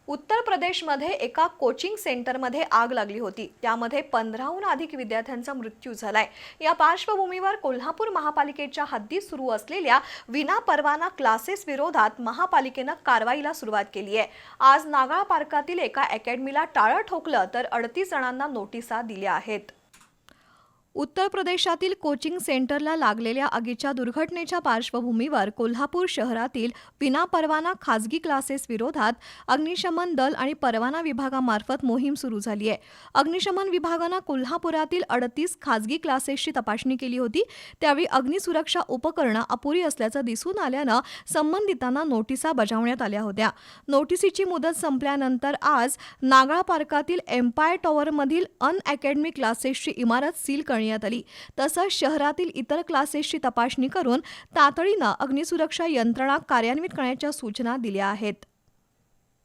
उत्तर प्रदेशमध्ये एका कोचिंग सेंटरमध्ये आग लागली होती। त्यामध्ये 15हून अधिक विद्यार्थ्यांचा मृत्यू झालाय। या पार्श्वभूमीवर कोल्हापूर महापालिकेच्या हद्दीत सुरू असलेल्या विनापरवाना क्लासेस विरोधात महापालिकेने कारवाईला सुरुवात केली आहे। आज नागाळ पार्कातील एका अकॅडमीला टाळं ठोकलं तर 38 जणांना नोटिसा दिल्या आहेत। उत्तर प्रदेशातील कोचिंग सेंटरला लागलेल्या आगीच्या दुर्घटनेच्या पार्श्वभूमीवर कोल्हापूर शहरातील विनापरवाना खासगी क्लासेस विरोधात अग्निशमन दल आणि परवाना विभागामार्फत मोहीम सुरू झाली आहे। अग्निशमन विभागाने कोल्हापुरातील 38 खासगी क्लासेसची तपासणी केली होती। त्यावेळी अग्निसुरक्षा उपकरणे अपुरी असल्याचं दिसून आल्यानं संबंधितांना नोटिसा बजावण्यात आल्या होत्या। नोटिसीची मुदत संपल्यानंतर आज नागाळ पार्कातील एम्पायर टॉवरमधील अनअकॅडमी क्लासेसची इमारत सील करण्यात आली। तसंच शहरातील इतर क्लासेसची तपासणी करून तातडीनं अग्निसुरक्षा यंत्रणा कार्यान्वित करण्याच्या सूचना दिल्या आहेत।